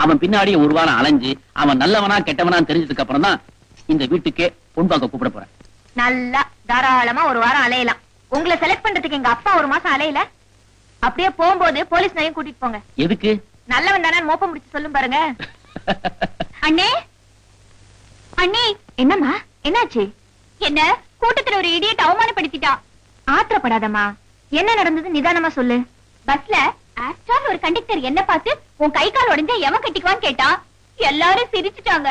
அவன் பின்னாடியே ஒரு வாரம் அலைஞ்சு அவன் நல்லவனா கெட்டவனா தெரிஞ்சதுக்கு அப்புறம் தான் இந்த வீட்டுக்கே பொன் பார்க்க கூப்பிட போறேன். நல்லா தாராளமா ஒரு வாரம் அலையலாம். உங்களை செலக்ட் பண்றதுக்கு எங்க அப்பா ஒரு மாசம் அலையல. அப்படியே போகும்போது போலீஸ் நையும் கூட்டிட்டு போங்க. எதுக்கு? நல்லவன் தானே மோப்பம் முடிச்சு சொல்லும் பாருங்க. அண்ணே அண்ணே. என்னம்மா என்னாச்சு? என்ன கூட்டத்துல ஒரு இடியட் அவமானப்படுத்திட்டா. ஆத்திரப்படாதம்மா. என்ன நடந்தது நிதானமா சொல்லு. பஸ்ல ஆக்சுவல் ஒரு கண்டக்டர் என்ன பார்த்து உன் கை கால் உடைஞ்சா எவன் கட்டிக்குவான்னு கேட்டா. எல்லாரும் சிரிச்சுட்டாங்க.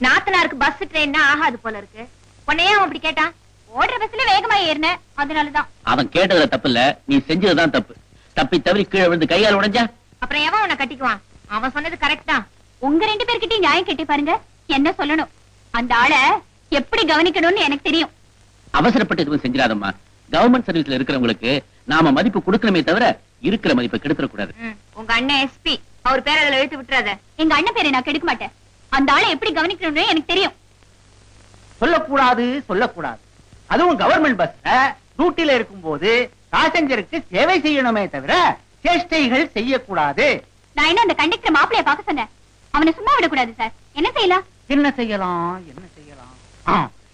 நாத்தனாருக்கு பஸ் ட்ரெயின்னா ஆகாது போல இருக்கு. உன்னையே அவன் அப்படி கேட்டான். ஓடுற பஸ்ல வேகமா ஏறின அதனாலதான். அவன் கேட்டதுல தப்பு இல்ல, நீ செஞ்சதுதான் தப்பு. தப்பி தவறி கீழே விழுந்து கையால் உடைஞ்சா அப்புறம் எவன் உன்னை கட்டிக்குவான்? அவன் சொன்னது கரெக்ட் தான். உங்க 2 பேர்கிட்டயும் நியாயம் கேட்டு பாருங்க. என்ன சொல்லணும்? அந்த ஆளை எப்படி கவனிக்கணும்னு எனக்கு தெரியும். அவசரப்பட்டு எதுவும் செஞ்சிடாதம்மா. கவர்மெண்ட் சர்வீஸ்ல இருக்கிறவங்களுக்கு நாம மதிப்பு கொடுக்கணுமே தவிர இருக்கிற மதிப்பை கெடுத்துடக்கூடாது. உங்க அண்ணன் எஸ்பி, அவர் பேர் அதுல எழுத்து விட்டுறாத. எங்க அண்ணன் பேரை நான் கெடுக்க மாட்டேன். அந்த ஆளை எப்படி கவனிக்கணும்னு எனக்கு தெரியும். சொல்லக்கூடாது சொல்லக்கூடாது. அதுவும் கவர்மெண்ட் பஸ்ல டியூட்டில இருக்கும் போது பாசஞ்சருக்கு சேவை செய்யணுமே தவிர சேஷ்டைகள் செய்யக்கூடாது. நான் என்ன அந்த கண்டக்டர் மாப்பிளைய பார்க்க சொன்னேன். அவனை சும்மா விடக்கூடாது சார். என்ன செய்யலாம்? என்ன செய்யலாம்?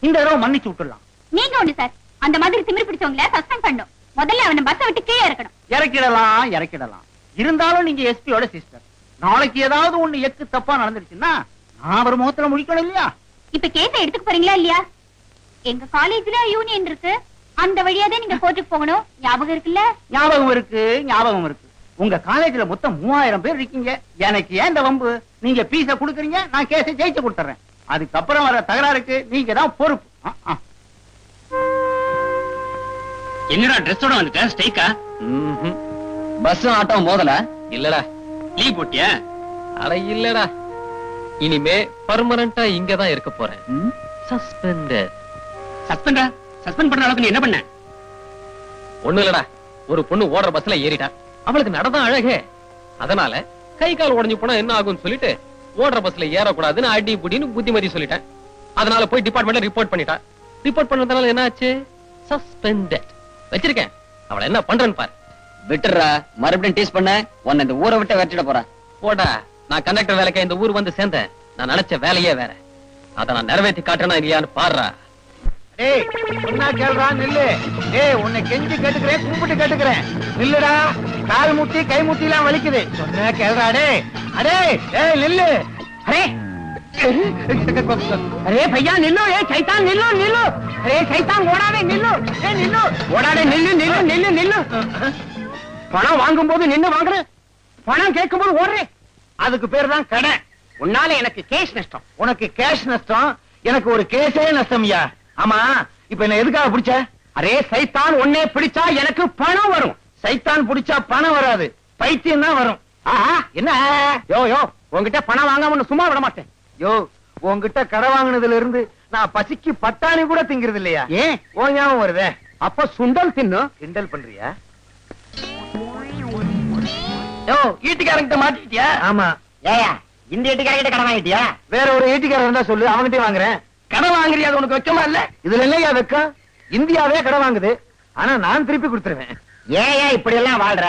இந்த தடவை மன்னிச்சு விட்டுலாம். நீங்க ஒண்ணு சார், அந்த மாதிரி திமிரு பிடிச்சவங்கள சஸ்பெண்ட் பண்ணும். முதல்ல அவனை பஸ்ஸை விட்டு கீழே இறக்கணும். இறக்கிடலாம். இருந்தாலும் நீங்க எஸ்பியோட சிஸ்டர். நாளைக்கு ஏதாவது ஒண்ணு எக்கு தப்பா நடந்துருச்சுன்னா நான் அவர் முகத்துல முடிக்கணும் இல்லையா? இப்ப கேஸ எடுத்துக்க போறீங்களா இல்லையா? எங்க காலேஜ்ல யூனியன் இருக்கு. அந்த வழியாதான் நீங்க கோர்ட்டுக்கு போகணும். ஞாபகம் இருக்குல்ல? ஞாபகம் இருக்கு. உங்க காலேஜ்ல மொத்தம் 3000 பேர் இருக்கீங்க. எனக்கு ஏன் இந்த வம்பு? நீங்க பீஸ குடுக்குறீங்க, நான் கேஸ ஜெயிச்சு கொடுத்துறேன். அதுக்கப்புறம் வர தகராறுக்கு நீங்க தான் பொறுப்பு. என்னடா ட்ரெஸ்ஸோட வந்துட்ட? ஸ்ட்ரைக்கா? பஸ் ஆட்டோ மோதல? இல்லடா. லீவ் போட்டியா? அட இல்லடா. இனிமே பெர்மனண்டா இங்கதான் இருக்க போறேன். சஸ்பெண்ட் பண்ற அளவுக்கு நீ என்ன பண்ண? ஒண்ணு இல்லடா. ஒரு பொண்ணு ஓடுற பஸ்ல ஏறிட்டா. அவளுக்கு நடதான் அழகே. அதனால கை கால் உடைஞ்சு போனா என்ன ஆகும்னு சொல்லிட்டு ஓடுற பஸ்ல ஏறக்கூடாதுன்னு அடி புடின்னு புத்திமதி சொல்லிட்டேன். அதனால போய் டிபார்ட்மெண்ட்ல ரிப்போர்ட் பண்ணிட்டா. ரிப்போர்ட் பண்ணதுனால என்ன ஆச்சு? சஸ்பெண்டட். வச்சிருக்கேன். அவளை என்ன பண்றேன்னு பாரு. விட்டுறா. மறுபடியும் டீஸ் பண்ண உன்னை இந்த ஊரை விட்டு வெட்டிட போறேன். போடா. நான் கண்டக்டர் வேலைக்கு இந்த ஊர் வந்து சேர்ந்தேன். நான் நினைச்ச வேலையே வேற. அதை நான் நிறைவேற்றி காட்டுறேன்னா இல்லையான்னு பாடுறா. நில்லு. உன்னை கெஞ்சி கேட்டுக்கிறேன், கும்பிட்டு கேட்டுக்கிறேன். நில்லுடா. கால் முட்டி கை முட்டி எல்லாம் வலிக்குது. சொன்ன கேள்றா. அடே நில்லு. அரே பையா நில்லு. சைத்தான் நில்லு. சைத்தான் ஓடாதே நில்லு. நில்லு. பணம் வாங்கும் போது நின்னு வாங்குறேன், பணம் கேட்கும் போது ஓடுறேன். அதுக்கு பேர் தான் கடை. உன்னால எனக்கு கேஷ் நஷ்டம். உனக்கு கேஷ் நஷ்டம், எனக்கு ஒரு கேஸே நஷ்டம்யா. ஆமா, இப்ப என்ன எதுக்காக பிடிச்ச? அரே சைத்தான் உன்னே பிடிச்சா எனக்கு பணம் வரும். சைத்தான் பிடிச்சா பணம் வராது, பைத்தியம் தான் வரும். என்ன யோ உங்ககிட்ட பணம் வாங்காம சும்மா விட மாட்டேன். யோ உங்ககிட்ட கடை வாங்கினதுல இருந்து நான் பசிக்கு பட்டாணி கூட திங்கிறது இல்லையா? ஏன் ஓ ஞாபகம் வருதே? அப்ப சுண்டல் தின்னு கிண்டல் பண்றியா? யோ ஈட்டிக்காரங்கிட்ட மாட்டிக்கிட்டியா? ஆமா. ஏயா இந்த ஈட்டிக்காரங்கிட்ட கடை வாங்கிட்டியா? வேற ஒரு ஈட்டிக்காரன் இருந்தா சொல்லு, அவன்கிட்ட வாங்குறேன். கடை வாங்குறியா? அது உனக்கு வெக்கமா இல்ல? இதுல இல்லையா வெக்கம்? இந்தியாவே கடை வாங்குது, ஆனா நான் திருப்பி கொடுத்துருவேன். ஏயா இப்படி எல்லாம் வாழ்ற?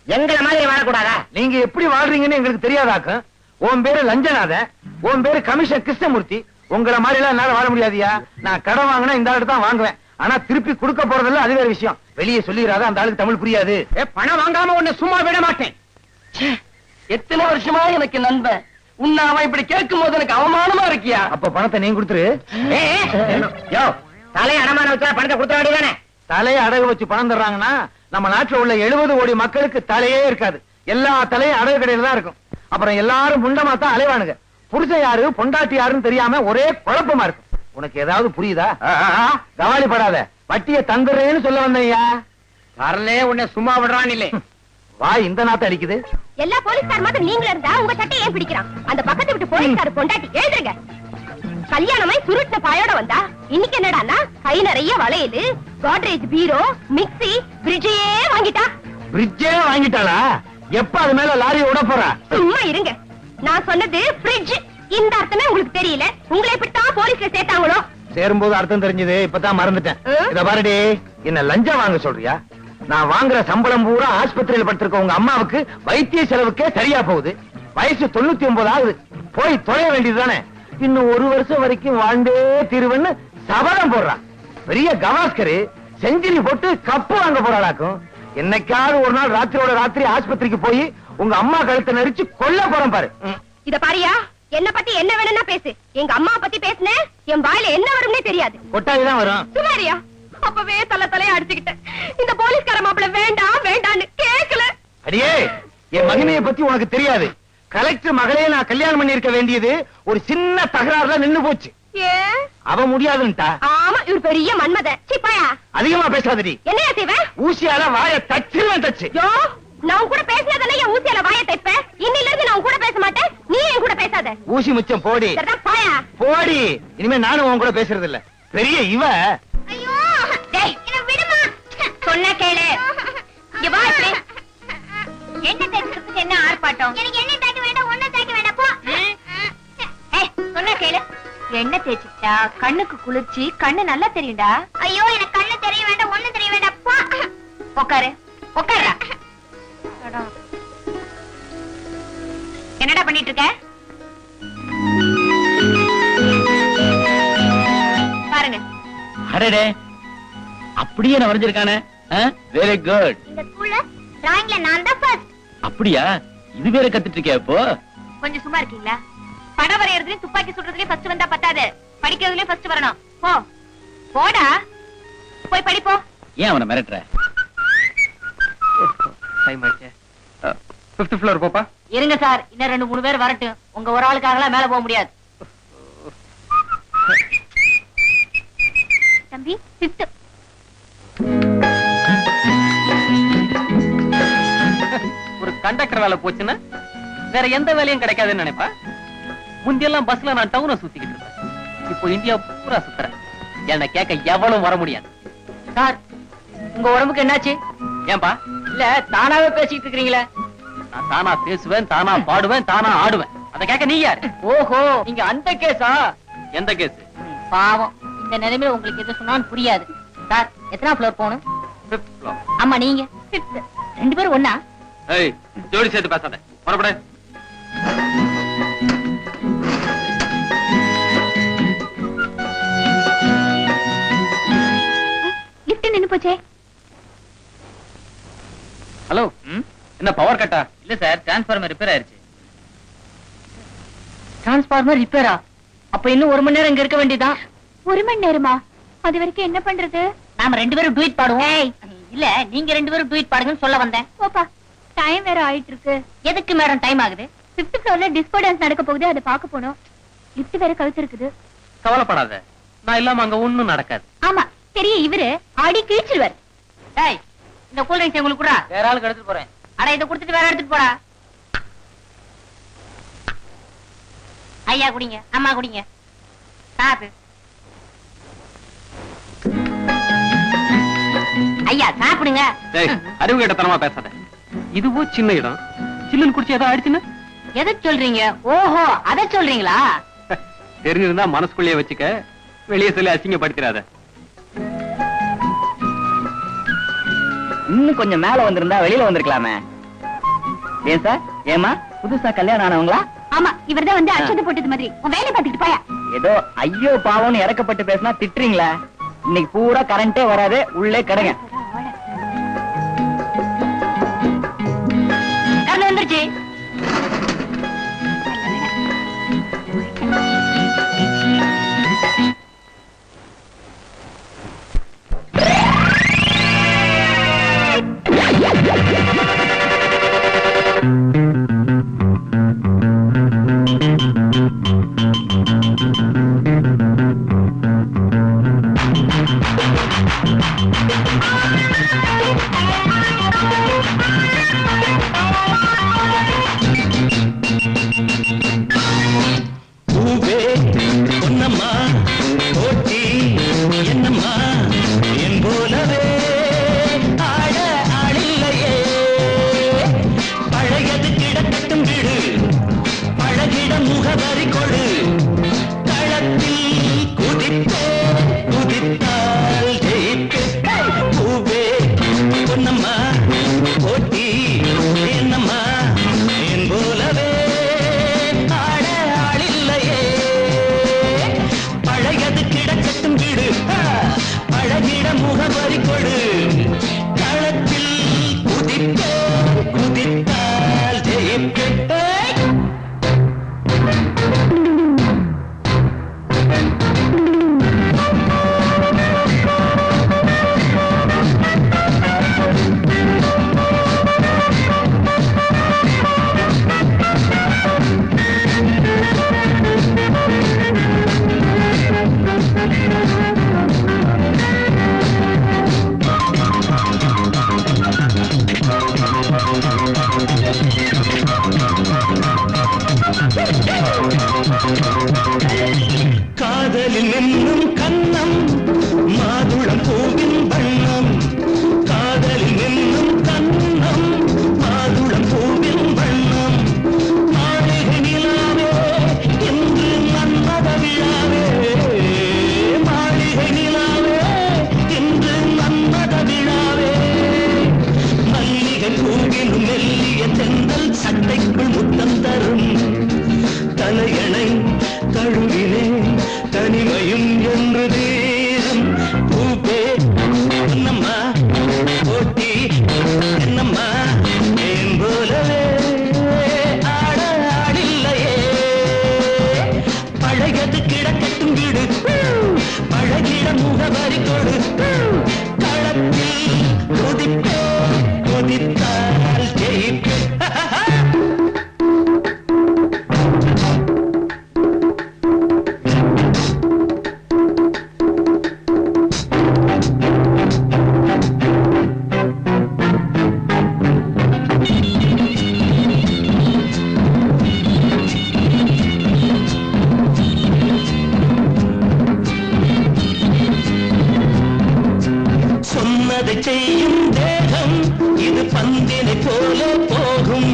எங்களை மாதிரி வாழக்கூடாதா? நீங்க எப்படி வாழ்றீங்கன்னு எங்களுக்கு தெரியாதாக்கும். உன் பேரு லஞ்சநாத, உன் பேரு கமிஷன் கிருஷ்ணமூர்த்தி. உங்களை மாதிரி எல்லாம் என்னால வாழ முடியாதியா? நான் கடை வாங்கினா இந்த ஆளுக்கு தான் வாங்குவேன், ஆனா திருப்பி கொடுக்க போறதில்ல, அது வேற விஷயம். வெளியே சொல்லிடாத, அந்த ஆளுக்கு தமிழ் புரியாது. பணம் வாங்காம உன்னை சும்மா விட மாட்டேன். எத்தனை வருஷமா எனக்கு நண்பன், உன்னை அவன் இப்படி கேட்கும் போது எனக்கு அவமானமா இருக்கியா? அப்ப பணத்தை நீங்க கொடுத்துரு. தலையை அடமான வச்சா பணத்தை கொடுத்த வேண்டியதானே? தலையை அடகு வச்சு பணம் தர்றாங்கன்னா நம்ம நாட்டுல உள்ள 70 கோடி மக்களுக்கு தலையே இருக்காது. எல்லா தலையும் அடகு கடையில தான் இருக்கும். அப்புறம் எல்லாரும் முண்டமா தான் அலைவானுங்க. புருஷன் யாரு பொண்டாட்டி யாருன்னு தெரியாம ஒரே குழப்பமா இருக்கும். உனக்கு ஏதாவது புரியுதா? கவாலிப்படாத, வட்டியை தந்துடுறேன்னு சொல்ல வந்தையா. வரலே உன்னை சும்மா விடுறான் இல்லை. வா இந்த நாத்த அடிக்குது. எல்லா போலீஸ்கார மாதிரி நீங்கள இருந்தா உங்க சட்டை ஏன் பிடிக்கிறான்? அந்த பக்கத்து விட்டு போலீஸ்கார பொண்டாட்டி எழுதுங்க. கல்யாணமாய் சுருட்ட பாயோட வந்தா இன்னைக்கு என்னடான்னா கை நிறைய வளையல், கோட்ரேஜ் பீரோ, மிக்ஸி, பிரிட்ஜே வாங்கிட்டா. பிரிட்ஜே வாங்கிட்டாளா? எப்ப அது மேல லாரி விட போறா? சும்மா இருங்க. நான் சொன்னது பிரிட்ஜ். இந்த அர்த்தமே உங்களுக்கு தெரியல. உங்களை எப்படித்தான் போலீஸ்ல சேர்த்தாங்களோ? சேரும்போது அர்த்தம் தெரிஞ்சது, இப்பதான் மறந்துட்டேன். இத பாருடி, என்ன லஞ்சம் வாங்க சொல்றியா? நான் வாங்குற சம்பளம் பூரா ஆஸ்பத்திரியில் படுத்திருக்க உங்க அம்மாவுக்கு வைத்திய செலவுக்கே சரியா போகுது. வயசு 99 ஆகுது. போய் தொலைய வேண்டியதுதானே. இன்னும் 1 வருஷம் வரைக்கும் வாழ்ந்தே தீருவன்னு சபதம் போடுறான். பெரிய கவாஸ்கர் செஞ்சுரி போட்டு கப்பு வாங்க போறாளாக்கும். என்னைக்காவது ஒரு நாள் ராத்திரியோட ராத்திரி ஆஸ்பத்திரிக்கு போய் உங்க அம்மா கழுத்தை நெரிச்சு கொல்ல போறேன் பாரு. இத பாரியா, என்ன பத்தி என்ன வேணும்னா பேசு. எங்க அம்மா பத்தி பேசுன என் வாயில என்ன வரும்னே தெரியாது. கொட்டாயிதான் வரும். சுமாரியா, அப்பவே தலைய அடிச்சுக்கிட்டேன். இந்த போலீஸ்கார மாப்பிள வேண்டாம் வேண்டான்னு கேட்கல. அடியே, என் மகனைய பத்தி உனக்கு தெரியாது. கலெக்டர் மகளே நான் கல்யாணம் பண்ணி இருக்க வேண்டியது ஒரு சின்ன தகராறுல நின்னு போச்சு. அவ முடியாதுன்ட்டா. ஆமா, இவர் பெரிய மன்மத. சிப்பாயா, அதிகமா பேசாதடி. என்னையா செய்வேன்? ஊசியால வாய தச்சிருவேன் தச்சு. நான் கூட பேசினதானே என் ஊசியால வாய தைப்பேன். இன்னில இருந்து நான் கூட பேச மாட்டேன். நீ என் கூட பேசாத. ஊசி மிச்சம் போடி. பாயா போடி. இனிமே நானும் உன் கூட பேசுறது இல்ல. பெரிய இவ. ஐயோ, டேய் என்ன விடுமா. சொன்ன கேளு. இங்க வா இப்படி. என்ன தேய்க்கிறதுக்கு என்ன ஆர்ப்பாட்டம்? எனக்கு என்ன தேய்க்க வேண்டாம், ஒண்ணு தேய்க்க வேண்டாம் போ. ஏய், சொன்ன கேளு. என்ன தேய்ச்சிட்டா கண்ணுக்கு குளிர்ச்சி, கண்ணு நல்லா தெரியும்டா. ஐயோ, எனக்கு கண்ணு தெரிய வேண்டாம், ஒண்ணு தெரிய வேண்டாம் போ. உட்காரு உட்காருடா. என்னடா பண்ணிட்டு இருக்க? பாருங்க. அடடே, அப்படியே நான் வரைஞ்சிருக்கானே. Very good. இந்த ஸ்கூல்ல டிராயிங்ல நான் தான் ஃபர்ஸ்ட். அப்படியா? இது வேற கத்துட்டு இருக்கியா இப்போ? கொஞ்சம் சும்மா இருக்கீங்களா? படம் வரையறதுலயும் துப்பாக்கி சுடுறதுலயும் ஃபர்ஸ்ட் வந்தா பத்தாது, படிக்கிறதுலயும் ஃபர்ஸ்ட் வரணும். போ போடா, போய் படிப்போ. ஏன் அவனை மிரட்டுற? டைம் ஆயிடுச்சு. 5th floor போப்பா. இருங்க சார், இன்னும் 2-3 பேர் வரட்டும். உங்க ஒரு ஆளுக்காகலாம் மேல போக முடியாது. தம்பி 5th. ஒரு கண்டக்டர் வேலை போச்சுன்னா வேற எந்த வேலையும் கிடைக்காதுன்னு நினைப்பா. முந்தியெல்லாம் பஸ்ல நான் டவுனை சுத்திக்கிட்டு இருப்பேன். இப்போ இந்தியா பூரா சுத்துறேன். என்ன கேட்க எவ்வளவு வர முடியாது. சார், உங்க உடம்புக்கு என்னாச்சு? ஏன்பா? இல்ல தானாவே பேசிட்டு இருக்கீங்களே. நான் தானா பேசுவேன், தானா பாடுவேன், தானா ஆடுவேன். அதை கேட்க நீ யாரு? ஓஹோ, நீங்க அந்த கேஸா? எந்த கேஸ்? பாவம், இந்த நிலைமையில உங்களுக்கு எது சொன்னாலும் புரியாது. சார், எத்தனை ஃப்ளோர் போகணும்? 5th floor. ஆமா, நீங்க 5th. 2 பேரும் ஒண்ணா? ஏய், ஜோடி சேர்த்து பேசாத. புறப்படு. லிஃப்ட் நின்னு போச்சே. ஹலோ, என்ன பவர் கட்டா? இல்ல சார், டிரான்ஸ்ஃபார்மர் ரிப்பேர் ஆயிருச்சு. டிரான்ஸ்ஃபார்மர் ரிப்பேரா? அப்ப இன்னும் 1 மணி நேரம் இங்க இருக்க வேண்டியதான். 1 மணி நேரமா? அது வரைக்கும் என்ன பண்றது? நாம 2 பேரும் டுவீட் பாடுவோம். இல்ல, நீங்க 2 பேரும் டுவீட் பாடுங்கன்னு சொல்ல வந்தேன். போப்பா, டைம் வேற ஆயிட்டு இருக்கு. எதுக்கு மேடம் டைம் ஆகுது? 5th ஃப்ளோர்ல டிஸ்கோ டான்ஸ் நடக்க போகுது, அதை பார்க்க போனோம். லிஃப்ட் வேற கழுத்து இருக்குது. கவலைப்படாத, நான் இல்லாம அங்க ஒண்ணும் நடக்காது. ஆமா, பெரிய இவரு ஆடி கிழிச்சிருவார். டேய், இந்த கூல் ட்ரிங்க்ஸ் உங்களுக்கு குடுறா. வேற ஆளுக்கு எடுத்துட்டு போறேன். அட, இதை கொடுத்துட்டு வேற எடுத்துட்டு போடா. ஐயா குடிங்க, அம்மா குடிங்க. சாப்பிடு. ஐயா சாப்பிடுங்க. டேய், அறிவு கேட்டத்தனமா பேசாத. இதுவோ சின்ன இடம், சில்லுன்னு குடிச்சு ஏதோ ஆயிடுச்சுன்னு எதை சொல்றீங்க? ஓஹோ, அத சொல்றீங்களா? தெரிஞ்சிருந்தா மனசுக்குள்ளேயே வச்சுக்க, வெளியே சொல்லி அசிங்கப்படுத்திடாத. இன்னும் கொஞ்சம் மேல வந்திருந்தா வெளியில வந்திருக்கலாமே. ஏன் சார், ஏமா புதுசா கல்யாணம் ஆனவங்களா? ஆமா, இவர்தான் வந்து அச்சத்தை போட்டது மாதிரி. உன் வேலை பார்த்துக்கிட்டு போயா. ஏதோ ஐயோ பாவம்னு இறக்கப்பட்டு பேசினா திட்டுறீங்களா? இன்னைக்கு பூரா கரண்டே வராது, உள்ளே கிடங்க. கரண்ட் வந்துருச்சு. காதலில் நின்னும் கண்ணம் மாதுளம் பூவின் வண்ணம் காதலில் நின்னும் கண்ணம் மாதுளம் பூவின் வண்ணம் மாளிகை நிலாவே என்று மன்மத விழாவே மாளிகை நிலாவே என்று மன்மத விழாவே மல்லிகை பூவிலும் மெல்லிய தென்றல் சட்டைக்குள் முத்தம் தரும் தலையணை தழுவினே தனிமையும் என்று தேரும் பூப்பே என்னம்மா போட்டி என்னம்மா ஏன் போலவே ஆடில்லையே பழையது கிடக்கட்டும் வீடு பழகிட முகவரி கொடு களத்தில் கொதிப்பே கொதித்தால் ஜெயிப்பே சொன்னதை செய்யும் தேகம் இது பந்தினை போல போகும்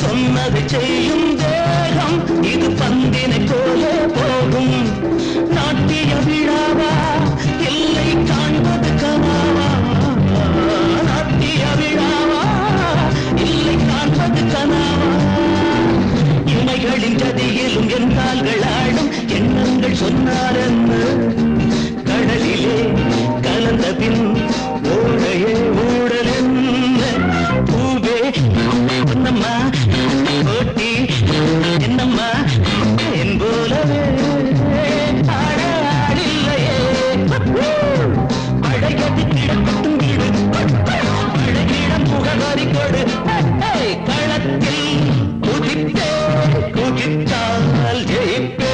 சொன்னதை செய்யும் தேகம் இது பந்தினை போல போகும் நாட்டிய விழாவா இல்லை காண்பது கனாவா நாட்டிய விழாவா இல்லை காண்பது கனாவா இமைகளின் கதியிலும் என் கால்கள் ஆடும் எண்ணங்கள் சொன்னார் என்ன கடலிலே கலந்த பின் ஓடையே ஊடல் என்ன பூவே என்னம்மா போட்டி என்னம்மா என் போலவே ஆடில்லையே அழகது கிடக்கட்டும் வீடு அழகிடம் முகவரி கொடு களத்தில் குதித்தே குதித்தால் ஜெயிப்பே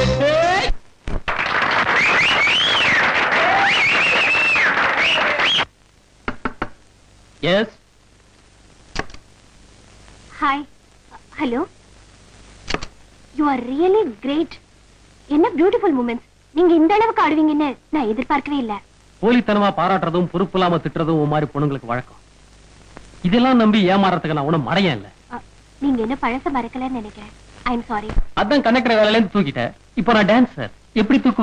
Yes. Hi. Hello. You are really great. என்ன பியூட்டிஃபுல் மூமெண்ட்ஸ். நீங்க இந்த அளவுக்கு ஆடுவீங்கன்னு நான் எதிர்பார்க்கவே இல்ல. போலித்தனமா பாராட்டுறதும் பொறுப்பு இல்லாம திட்டுறதும் ஒரு மாதிரி பொண்ணுங்களுக்கு வழக்கம். இதெல்லாம் நம்பி ஏமாறதுக்கு நான் ஒண்ணும் மடையன் இல்ல. நீங்க என்ன பழச மறக்கலன்னு நினைக்கிறேன். I am sorry. அதான் கனெக்டர் வேலையில இருந்து தூக்கிட்டேன். இப்போ நான் டான்சர். எப்படி தூக்கு